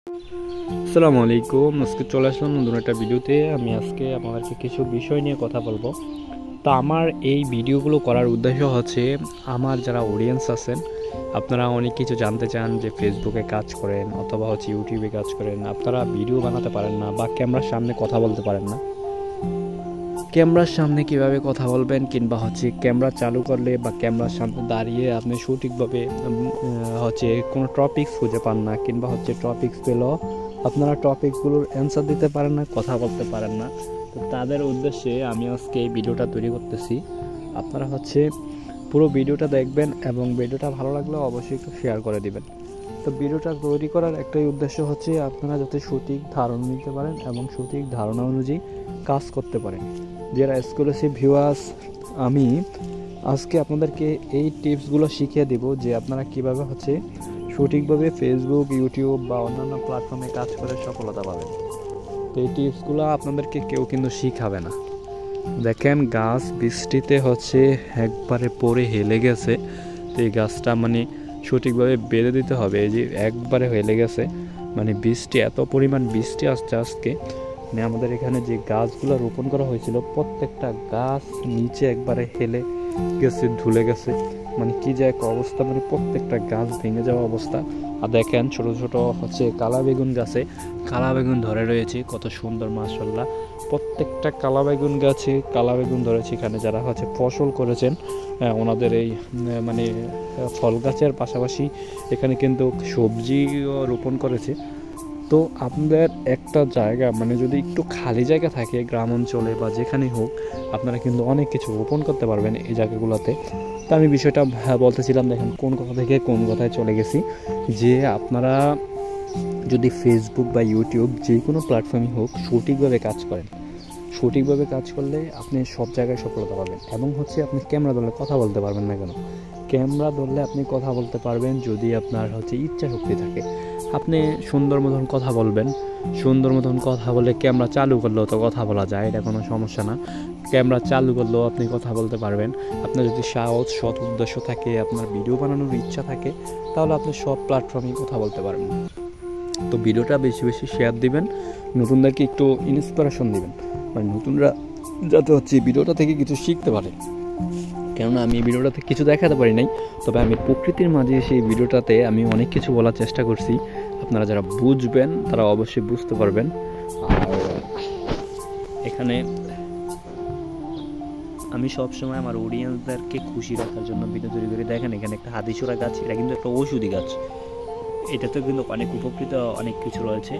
আসসালামু আলাইকুম। আজকে চলে আসলাম নতুন একটা ভিডিওতে। আমি আজকে আপনাদেরকে কিছু বিষয় নিয়ে কথা বলবো। তো আমার এই ভিডিওগুলো করার উদ্দেশ্য হচ্ছে, আমার যারা অডিয়েন্স আছেন, আপনারা অনেক কিছু জানতে চান যে ফেসবুকে কাজ করেন অথবা ইউটিউবে কাজ করেন, আপনারা ভিডিও বানাতে পারেন না বা ক্যামেরার সামনে কথা বলতে পারেন না। ক্যামেরার সামনে কিভাবে কথা বলবেন, কিংবা ক্যামেরা চালু করলে বা ক্যামেরার সামনে দাঁড়িয়ে আপনি সঠিকভাবে কোনো টপিকস খুঁজে পান না, কিংবা টপিকস পেলেও আপনারা টপিকসগুলোর অ্যান্সার দিতে পারেন না, কথা বলতে পারেন না। তো তাদের উদ্দেশ্যে আমি আজকে এই ভিডিওটা তৈরি করতেছি। আপনারা পুরো ভিডিওটা দেখবেন এবং ভিডিওটা ভালো লাগলে অবশ্যই একটু শেয়ার করে দিবেন। তো ভিডিওটা তৈরি করার একটাই উদ্দেশ্য হচ্ছে আপনারা যাতে সঠিক ধারণা নিতে পারেন এবং সঠিক ধারণা অনুযায়ী কাজ করতে পারেন। যারা এক্সক্লুসিভ ভিউয়ার্স, আমি আজকে আপনাদেরকে এই টিপসগুলো শিখিয়ে দেব যে আপনারা কীভাবে সঠিকভাবে ফেসবুক, ইউটিউব বা অন্যান্য প্ল্যাটফর্মে কাজ করে সফলতা পাবেন। তো এই টিপসগুলো আপনাদেরকে কেউ কিন্তু শিখাবে না। দেখেন, গাছ বৃষ্টিতে একবারে পড়ে হেলে গেছে। তো এই গাছটা সঠিকভাবে বেঁধে দিতে হবে। এই যে একবারে হেলে গেছে, বৃষ্টি, এত পরিমাণ বৃষ্টি আসছে আজকে। আমাদের এখানে যে গাছগুলো রোপণ করা হয়েছিল প্রত্যেকটা গাছ নিচে একবারে হেলে গেছে, ধুলে গেছে। কি যে এক অবস্থা, প্রত্যেকটা গাছ ভেঙে যাওয়া অবস্থা। আর দেখেন, ছোট ছোট কালা বেগুন গাছে কালা বেগুন ধরে রয়েছে, কত সুন্দর মাশাআল্লাহ। প্রত্যেকটা কালা বেগুন গাছে কালা বেগুন ধরেছে। এখানে যারা ফসল করেছেন, ওনাদের এই ফল গাছের পাশাপাশি এখানে কিন্তু সবজিও রোপণ করেছে। তো আপনাদের একটা জায়গা যদি একটু খালি জায়গা থাকে গ্রাম অঞ্চলে বা যেখানেই হোক, আপনারা কিন্তু অনেক কিছু রোপণ করতে পারবেন এই জায়গাগুলোতে। তো আমি বিষয়টা বলতেছিলাম, দেখেন কোন কথা থেকে কোন কথায় চলে গেছি, যে আপনারা যদি ফেসবুক বা ইউটিউব যে কোনো প্ল্যাটফর্মই হোক সঠিকভাবে কাজ করেন, সঠিকভাবে কাজ করলে আপনি সব জায়গায় সফলতা পাবেন। এবং আপনি ক্যামেরা ধরলে কথা বলতে পারবেন না কেন? ক্যামেরা ধরলে আপনি কথা বলতে পারবেন যদি আপনার ইচ্ছা শক্তি থাকে। আপনি সুন্দর মতন কথা বলবেন, সুন্দর মতন কথা বলে ক্যামেরা চালু করলেও তো কথা বলা যায়, এটা কোনো সমস্যা না। ক্যামেরা চালু করলেও আপনি কথা বলতে পারবেন। আপনার যদি সাহস, সৎ উদ্দেশ্য থাকে, আপনার ভিডিও বানানোর ইচ্ছা থাকে, তাহলে আপনি সব প্ল্যাটফর্মেই কথা বলতে পারবেন। তো ভিডিওটা বেশি বেশি শেয়ার দিবেন, নতুনদেরকে একটু ইন্সপিরেশন দিবেন, নতুনরা যাতে ভিডিওটা থেকে কিছু শিখতে পারে। কেননা আমি ভিডিওটাতে কিছু দেখাতে পারি নাই, তবে আমি প্রকৃতির মাঝে সেই ভিডিওটাতে আমি অনেক কিছু বলার চেষ্টা করছি। আপনারা যারা বুঝবেন তারা অবশ্যই বুঝতে পারবেন। আর এখানে আমি সবসময় আমার অডিয়েন্সদেরকে খুশি রাখার জন্য ভিডিও তৈরি করি। দেখেন, এখানে একটা হাতিছড়া গাছ, এটা কিন্তু একটা ঔষধি গাছ। এটাতে কিন্তু অনেক উপকৃত অনেক কিছু রয়েছে।